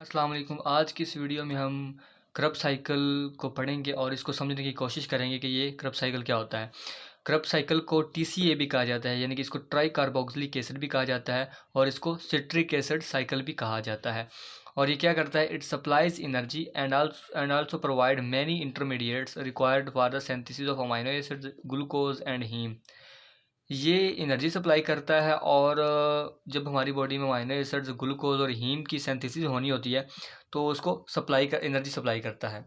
अस्सलाम वालेकुम। आज की इस वीडियो में हम क्रब साइकिल को पढ़ेंगे और इसको समझने की कोशिश करेंगे कि ये क्रब साइकिल क्या होता है। क्रब साइकिल को टीसीए भी कहा जाता है, यानी कि इसको ट्राई कार्बोक्सिलिक एसिड भी कहा जाता है और इसको सिट्रिक एसिड साइकिल भी कहा जाता है। और ये क्या करता है? It supplies energy and also provide many intermediates required for the synthesis of amino acids glucose and heme. ये एनर्जी सप्लाई करता है और जब हमारी बॉडी में अमाइनो एसिड्स ग्लूकोज और हीम की सिंथेसिस होनी होती है तो उसको एनर्जी सप्लाई करता है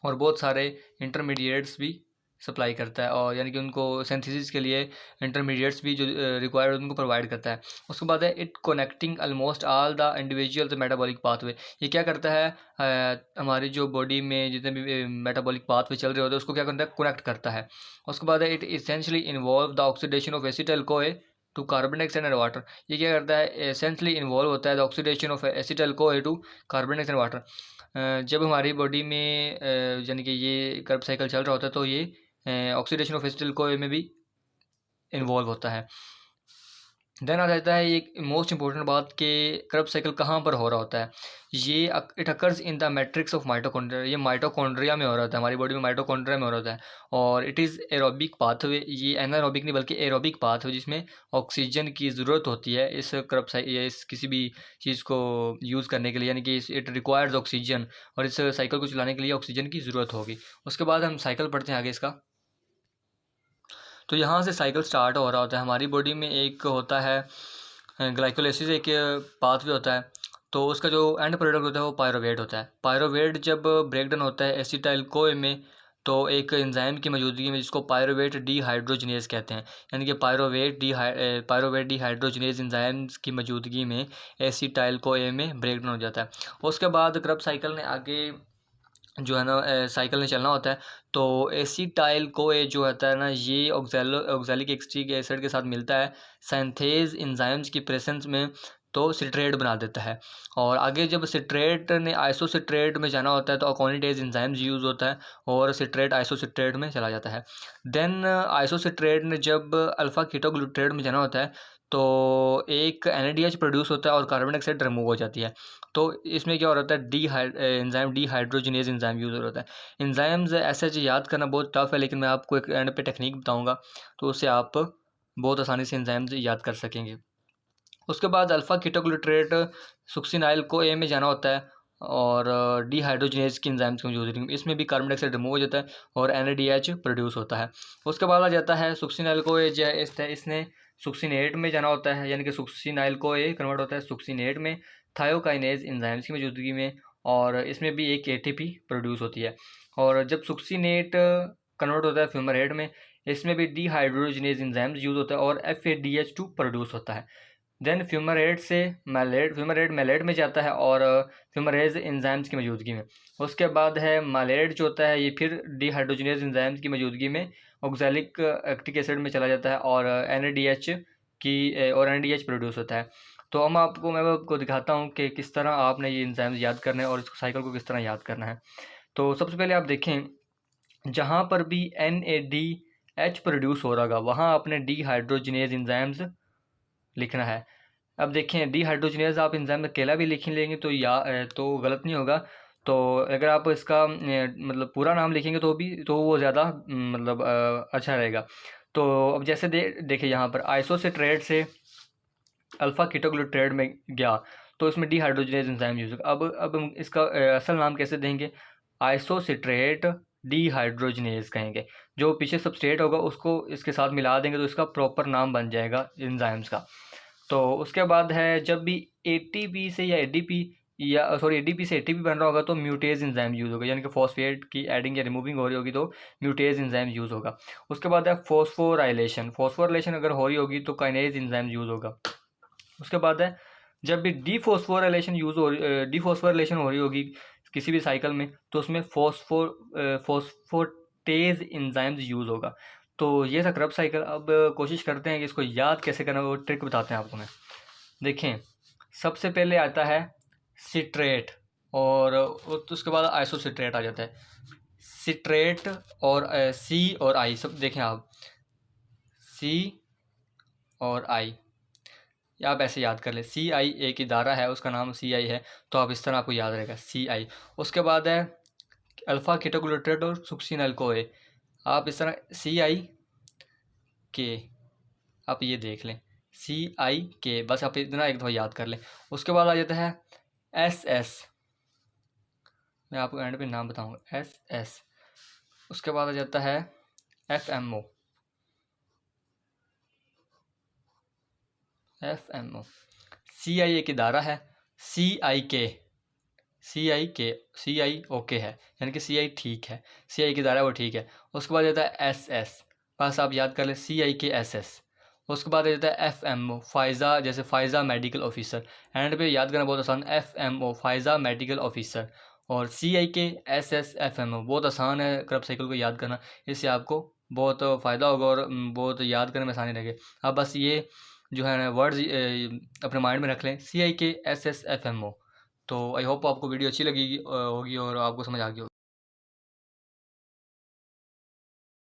और बहुत सारे इंटरमीडिएट्स भी सप्लाई करता है, और यानी कि उनको सिंथेसिस के लिए इंटरमीडिएट्स भी जो रिक्वायर्ड उनको प्रोवाइड करता है। उसके बाद है it connecting almost all the individuals metabolic pathway. ये क्या करता है? हमारी जो बॉडी में जितने भी मेटाबॉलिक पाथवे चल रहे होते हैं उसको क्या करता है? कनेक्ट करता है। उसके बाद है it essentially involve the oxidation of acetyl CoA to carbon dioxide and water. ये क्या करता है? एसेंशली इन्वॉल्व होता है the oxidation of acetyl CoA to carbon dioxide and water. जब हमारी बॉडी में यानी कि ये कर्ब साइकिल चल रहा होता है तो ये ऑक्सीडेशन ऑफ एसिटिल कोए में भी इन्वॉल्व होता है। देन आ जाता है एक मोस्ट इंपॉर्टेंट बात कि कर्ब साइकिल कहाँ पर हो रहा होता है। ये it occurs in the matrix of mitochondria. ये माइटोकॉन्ड्रिया में हो रहा होता है, हमारी बॉडी में माइटोकॉन्ड्रिया में हो रहा होता है। और इट इज़ एरोबिक पाथवे। ये एनारोबिक नहीं बल्कि एरोबिक पाथवे जिसमें ऑक्सीजन की ज़रूरत होती है इस कर्ब साइकिल इस किसी भी चीज़ को यूज़ करने के लिए, यानी कि इट रिक्वायर्स ऑक्सीजन, और इस साइकिल को चलाने के लिए ऑक्सीजन की ज़रूरत होगी। उसके बाद हम साइकिल पढ़ते हैं आगे इसका। तो यहाँ से साइकिल स्टार्ट हो रहा होता है। हमारी बॉडी में एक होता है ग्लाइकोलाइसिस, एक पाथवे होता है, तो उसका जो एंड प्रोडक्ट होता है वो पायरोवेट होता है। पायरोवेट जब ब्रेक डाउन होता है एसिटाइल कोए में तो एक एंजाइम की मौजूदगी में जिसको पायरोवेट डीहाइड्रोजनेज कहते हैं, यानी कि पायरोवेट डीहाइड्रोजनेज एंजाइम्स की मौजूदगी में एसिटाइल कोए में ब्रेक डाउन हो जाता है। उसके बाद क्रब साइकिल ने आगे जो है ना साइकिल ने चलना होता है, तो एसिटाइल कोए जो होता है ना ये ऑक्सैलिक एसिटिक एसिड के साथ मिलता है सिंथेज एंजाइम्स की प्रेजेंस में, तो सिट्रेट बना देता है। और आगे जब सिट्रेट ने आइसोसिट्रेट में जाना होता है तो अकोनिडेज एंजाइम्स यूज़ होता है और सिट्रेट आइसोसिट्रेट में चला जाता है। देन आइसोसिट्रेट ने जब अल्फ़ा कीटोग्लूट्रेट में जाना होता है तो एक NADH प्रोड्यूस होता है और कार्बन डाइऑक्साइड रिमूव हो जाती है। तो इसमें क्या हो रहा है? एंजाइम डीहाइड्रोजनेज एंजाइम यूज़ हो रहा है। एंजाइम्स ऐसे याद करना बहुत टफ है, लेकिन मैं आपको एक एंड पे टेक्निक बताऊंगा तो उससे आप बहुत आसानी से एंजाइम्स याद कर सकेंगे। उसके बाद अल्फ़ा कीटोग्लूट्रेट सुक्सिनाइल को ए में जाना होता है और डीहाइड्रोजनेज की एंजाइम्स की मौजूदगी में इसमें भी कार्बन डाइऑक्साइड रिमूव हो जाता है और NADH प्रोड्यूस होता है। उसके बाद आ जाता है सुक्सिनाइल को ए, इसने सुक्सिनेट में जाना होता है, यानी कि सुक्सिनाइल को ए कन्वर्ट होता है सुक्सिनेट में थायोकाइनेज एंजाइम्स की मौजूदगी में, और इसमें भी एक ATP प्रोड्यूस होती है। और जब सुक्सिनेट कन्वर्ट होता है फ्यूमरेट में, इसमें भी डीहाइड्रोजनेज एंजाइम्स यूज़ होता है और FADH2 प्रोड्यूस होता है। देन फ्यूमरेट से फ्यूमरेट मेलेट में जाता है और फ्यूमरेज एंजाइम्स की मौजूदगी में। उसके बाद है मालेट जो होता है ये फिर डीहाइड्रोजनेज एंजाइम्स की मौजूदगी में ऑक्सैलिक एक्टिक एसिड में चला जाता है और NADH प्रोड्यूस होता है। तो मैं आपको दिखाता हूँ कि किस तरह आपने ये एंजाइम्स याद करने हैं और इस साइकिल को किस तरह याद करना है। तो सबसे पहले आप देखें, जहाँ पर भी NADH प्रोड्यूस हो रहा होगा वहाँ आपने डीहाइड्रोजनेज एंजाइम्स लिखना है। अब देखें, डीहाइड्रोजनेज आप एंजाइम अकेला भी लिख लेंगे तो गलत नहीं होगा। तो अगर आप इसका मतलब पूरा नाम लिखेंगे तो वो ज़्यादा मतलब अच्छा रहेगा। तो अब जैसे देखिए यहाँ पर आइसोसिट्रेट से अल्फ़ा कीटोग्लूट्रेट में गया तो इसमें डीहाइड्रोजनेज एंजाइम यूज़ होगा। अब हम इसका असल नाम कैसे देंगे? आइसोसिट्रेट डीहाइड्रोजनेज कहेंगे। जो पीछे सबस्ट्रेट होगा उसको इसके साथ मिला देंगे तो इसका प्रॉपर नाम बन जाएगा एंजाइम्स का। तो उसके बाद है जब भी ATP से या ADP से ATP बन रहा होगा तो म्यूटेज एंजाइम यूज़ होगा, यानी कि फॉस्फेट की एडिंग या रिमूविंग हो रही होगी तो म्यूटेज एंजाइम यूज़ होगा। उसके बाद है फॉस्फोराइलेशन अगर हो रही होगी तो काइनेज एंजाइम यूज़ होगा। उसके बाद है जब भी डीफॉस्फोराइलेशन हो रही होगी किसी भी साइकिल में तो उसमें फॉस्फोटेज एंजाइम्स यूज़ होगा। तो ये था क्रब साइकिल। अब कोशिश करते हैं कि इसको याद कैसे करना, वो ट्रिक बताते हैं आपको मैं। देखें, सबसे पहले आता है सिट्रेट और तो उसके बाद आइसोसिट्रेट आ जाता है। सिट्रेट और C और I सब देखें आप, C और I। या आप ऐसे याद कर लें, CI एक इदारा है, उसका नाम CI है, तो आप इस तरह आपको याद रहेगा CI। उसके बाद है अल्फ़ा केटोग्लूटारेट और सुक्सिन अल्कोए, आप इस तरह CIK आप ये देख लें, CIK, बस आप इतना एक दफ़ा याद कर लें। उसके बाद आ जाता है SS, मैं आपको एंड पे नाम बताऊंगा, SS। उसके बाद आ जाता है FMO, CI एक इदारा है, CI ओके है, यानी कि CI ठीक है, CI एक इदारा है वो ठीक है। उसके बाद आता है SS, बस आप याद कर लें CIK SS। उसके बाद आ जाता है FMO, फ़ायज़ा, जैसे फ़ायज़ा मेडिकल ऑफिसर, एंड पे याद करना बहुत आसान, FMO फ़ायज़ा मेडिकल ऑफिसर। और CIK SS FMO बहुत आसान है क्रब साइकिल को याद करना, इससे आपको बहुत फ़ायदा होगा और बहुत याद करने में आसानी रहेगी। आप बस ये जो है ना वर्ड्स अपने माइंड में रख लें, CIK SS FMO। तो आई होप आपको वीडियो अच्छी लगी होगी और आपको समझ आ गई होगी।